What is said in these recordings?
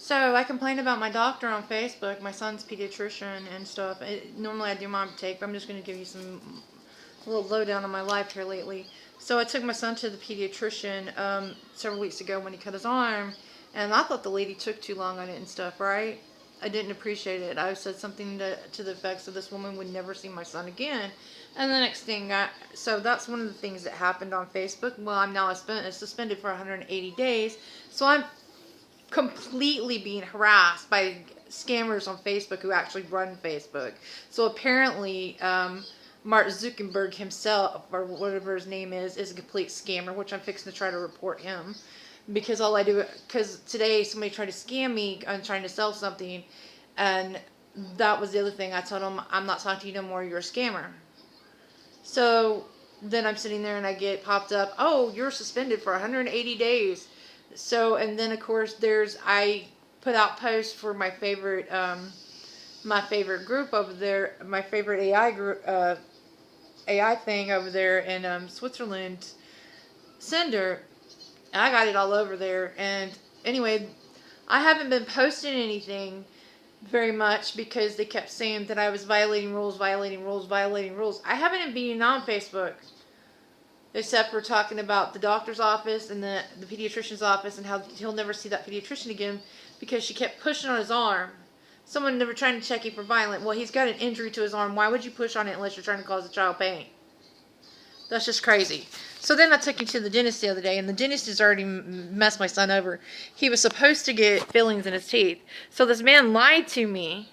So I complained about my doctor on Facebook, my son's pediatrician and stuff. Normally I do mom take, but I'm just going to give you some little lowdown on my life here lately. So I took my son to the pediatrician several weeks ago when he cut his arm, and I thought the lady took too long on it and stuff, right? I didn't appreciate it. I said something to the effects of this woman would never see my son again. And the next thing, so that's one of the things that happened on Facebook. Well, I'm now suspended for 180 days. So I'm completely being harassed by scammers on Facebook who actually run Facebook. So apparently, Mark Zuckerberg himself, or whatever his name is a complete scammer, which I'm fixing to try to report him. Because today somebody tried to scam me on trying to sell something, and that was the other thing. I told him, I'm not talking to you no more, you're a scammer. So then I'm sitting there and I get popped up, oh, you're suspended for 180 days. So, and then of course I put out posts for my favorite group over there, my favorite AI group, AI thing over there in Switzerland, Sender. I got it all over there. And anyway, I haven't been posting anything very much because they kept saying that I was violating rules. I haven't been on Facebook except for talking about the doctor's office and the pediatrician's office and how he'll never see that pediatrician again because she kept pushing on his arm. Someone never trying to check him for violent. Well, he's got an injury to his arm. Why would you push on it unless you're trying to cause the child pain? That's just crazy. So then I took him to the dentist the other day, and the dentist has already messed my son over. He was supposed to get fillings in his teeth. So this man lied to me,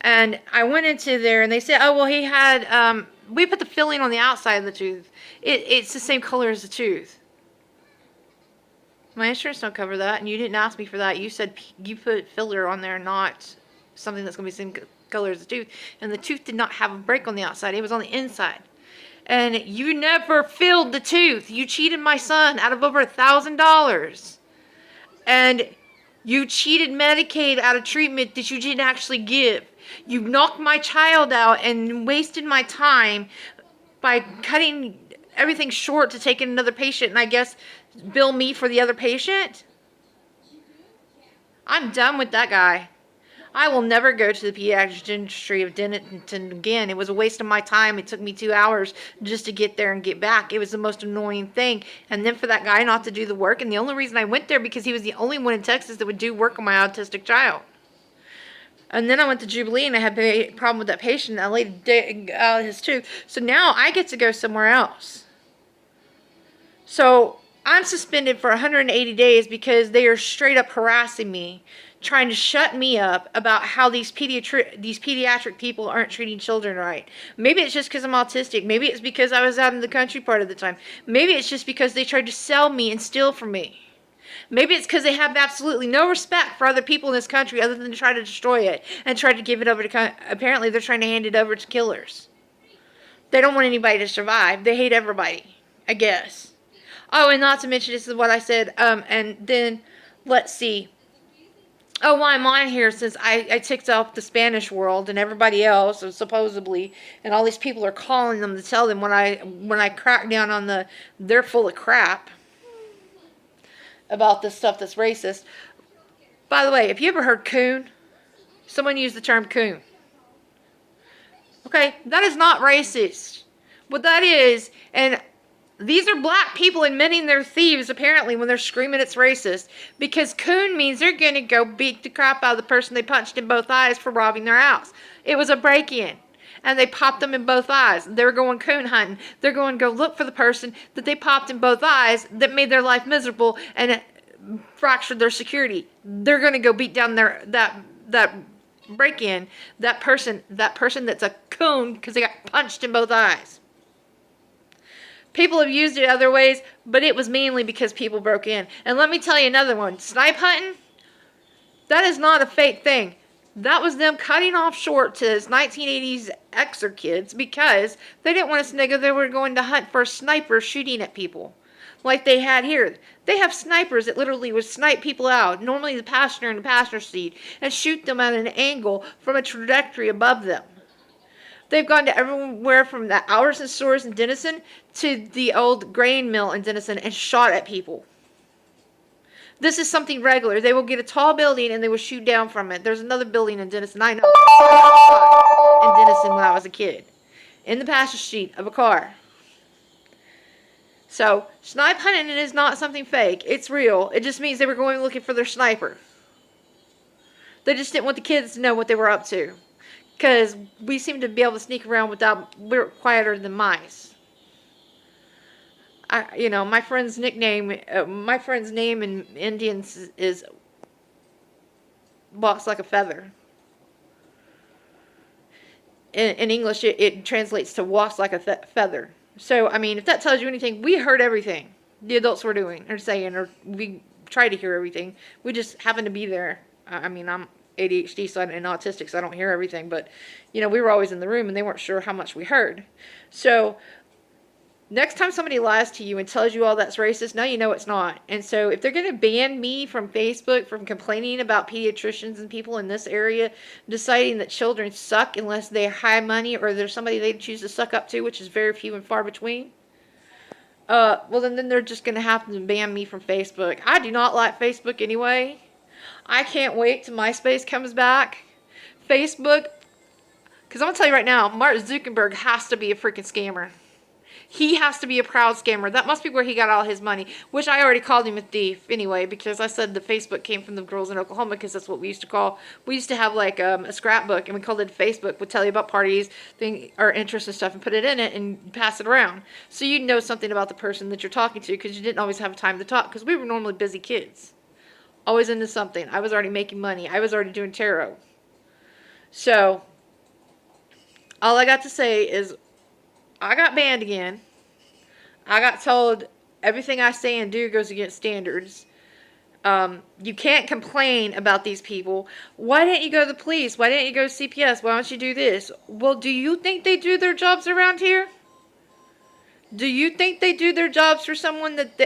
and I went into there, and they said, oh, well, he had, we put the filling on the outside of the tooth. It's the same color as the tooth. My insurance don't cover that, and you didn't ask me for that. You said you put filler on there, not something that's going to be the same color as the tooth. And the tooth did not have a break on the outside. It was on the inside. And you never filled the tooth. You cheated my son out of over $1,000. And you cheated Medicaid out of treatment that you didn't actually give. You knocked my child out and wasted my time by cutting everything short to take in another patient and I guess bill me for the other patient. I'm done with that guy. I will never go to the pediatric dentistry of Denton again. It was a waste of my time. It took me 2 hours just to get there and get back. It was the most annoying thing. And then for that guy not to do the work. And the only reason I went there because he was the only one in Texas that would do work on my autistic child. And then I went to Jubilee and I had a problem with that patient. I laid out his tooth. So now I get to go somewhere else. So I'm suspended for 180 days because they are straight up harassing me, trying to shut me up about how these pediatric people aren't treating children right. Maybe it's just because I'm autistic. Maybe it's because I was out in the country part of the time. Maybe it's just because they tried to sell me and steal from me. Maybe it's because they have absolutely no respect for other people in this country other than to try to destroy it and try to give it over to, apparently they're trying to hand it over to killers. They don't want anybody to survive. They hate everybody, I guess. Oh, and not to mention, this is what I said, and then, let's see. Oh, while I'm on here, since I ticked off the Spanish world and everybody else, supposedly, and all these people are calling them to tell them when I crack down on they're full of crap about this stuff that's racist. By the way, have you ever heard coon? Someone used the term coon. Okay, that is not racist. What that is, and these are black people admitting they're thieves, apparently, when they're screaming it's racist. Because coon means they're going to go beat the crap out of the person they punched in both eyes for robbing their house. It was a break-in. And they popped them in both eyes. They're going coon hunting. They're going to go look for the person that they popped in both eyes that made their life miserable and fractured their security. They're going to go beat down that break-in, that person that's a coon because they got punched in both eyes. People have used it other ways, but it was mainly because people broke in. And let me tell you another one. Snipe hunting, that is not a fake thing. That was them cutting off short to 1980s Xer kids because they didn't want us to know they were going to hunt for a sniper shooting at people like they had here. They have snipers that literally would snipe people out, normally the passenger in the passenger seat, and shoot them at an angle from a trajectory above them. They've gone to everywhere from the Albertson stores in Denison to the old grain mill in Denison and shot at people. This is something regular. They will get a tall building and they will shoot down from it. There's another building in Denison. I know. In Denison when I was a kid. In the passenger seat of a car. So, snipe hunting is not something fake. It's real. It just means they were going looking for their sniper. They just didn't want the kids to know what they were up to. Because we seem to be able to sneak around we're quieter than mice. My friend's name in Indians is walks like a feather. In English, it translates to walks like a feather. So, I mean, if that tells you anything, we heard everything the adults were doing or saying, or we try to hear everything. We just happen to be there. I mean, I'm ADHD and autistic, so I don't hear everything. But, we were always in the room, and they weren't sure how much we heard. So, next time somebody lies to you and tells you all that's racist, now you know it's not. And so if they're going to ban me from Facebook from complaining about pediatricians and people in this area deciding that children suck unless they're high money or there's somebody they choose to suck up to, which is very few and far between, well, then they're just going to have to ban me from Facebook. I do not like Facebook anyway. I can't wait till MySpace comes back. Facebook, because I'm going to tell you right now, Mark Zuckerberg has to be a freaking scammer. He has to be a proud scammer. That must be where he got all his money, which I already called him a thief anyway, because I said the Facebook came from the girls in Oklahoma, because that's what we used to call. We used to have like a scrapbook, and we called it Facebook. We'd tell you about parties, our interests and stuff, and put it in it and pass it around. So you'd know something about the person that you're talking to, because you didn't always have time to talk, because we were normally busy kids. Always into something. I was already making money. I was already doing tarot. So, all I got to say is, I got banned again. I got told everything I say and do goes against standards. You can't complain about these people. Why didn't you go to the police? Why didn't you go to CPS? Why don't you do this? Well, do you think they do their jobs around here? Do you think they do their jobs for someone that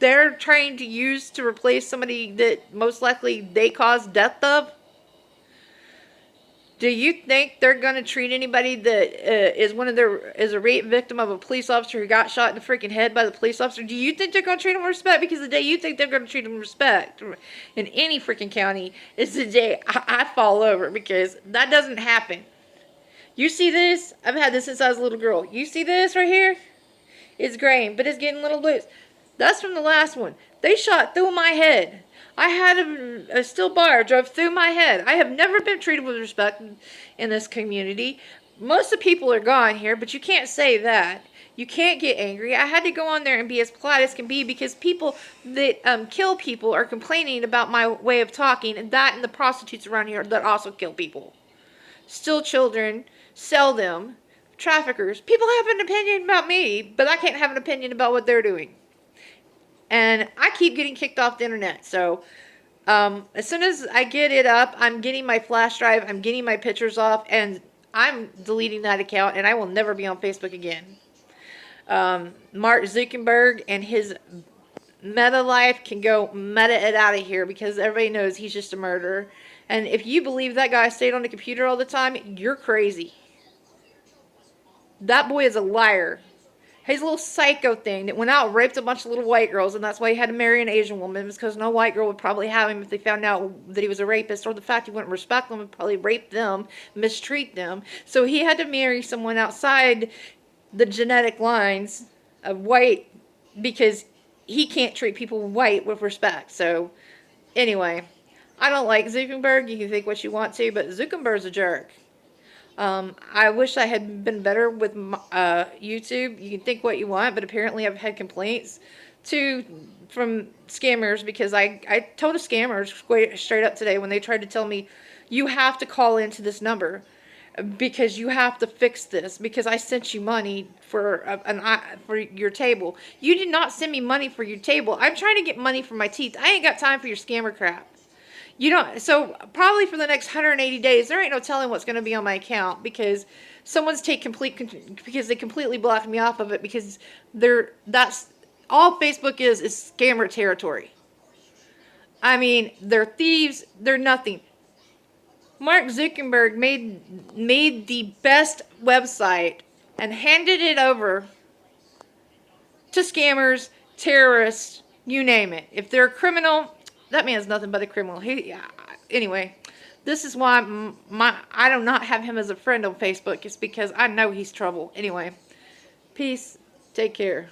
they're trying to use to replace somebody that most likely they caused death of? Do you think they're going to treat anybody that is a rape victim of a police officer who got shot in the freaking head by the police officer? Do you think they're going to treat them with respect? Because the day you think they're going to treat them with respect in any freaking county is the day I fall over, because that doesn't happen. You see this? I've had this since I was a little girl. You see this right here? It's graying, but it's getting little blues. That's from the last one. They shot through my head. I had a steel bar drove through my head. I have never been treated with respect in this community. Most of the people are gone here, but you can't say that. You can't get angry. I had to go on there and be as polite as can be, because people that kill people are complaining about my way of talking, and the prostitutes around here that also kill people. Steal children, sell them, traffickers. People have an opinion about me, but I can't have an opinion about what they're doing. And I keep getting kicked off the internet. So, as soon as I get it up, I'm getting my flash drive, I'm getting my pictures off, and I'm deleting that account, and I will never be on Facebook again. Mark Zuckerberg and his meta life can go meta it out of here, because everybody knows he's just a murderer. And if you believe that guy stayed on the computer all the time, you're crazy. That boy is a liar. He's a little psycho thing that went out and raped a bunch of little white girls, and that's why he had to marry an Asian woman, because no white girl would probably have him if they found out that he was a rapist, or the fact he wouldn't respect them and probably rape them, mistreat them. So he had to marry someone outside the genetic lines of white, because he can't treat people white with respect. So anyway, I don't like Zuckerberg. You can think what you want to, but Zuckerberg's a jerk. I wish I had been better with YouTube. You can think what you want, but apparently I've had complaints from scammers, because I told a scammer straight up today when they tried to tell me, you have to call into this number because you have to fix this, because I sent you money for your table. You did not send me money for your table. I'm trying to get money for my teeth. I ain't got time for your scammer crap. So probably for the next 180 days, there ain't no telling what's going to be on my account, because someone's because they completely blocked me off of it, because that's all Facebook is scammer territory. I mean, they're thieves, they're nothing. Mark Zuckerberg made the best website and handed it over to scammers, terrorists, You name it. If they're a criminal, that man's nothing but a criminal. Anyway, this is why I do not have him as a friend on Facebook. It's because I know he's trouble. Anyway, peace. Take care.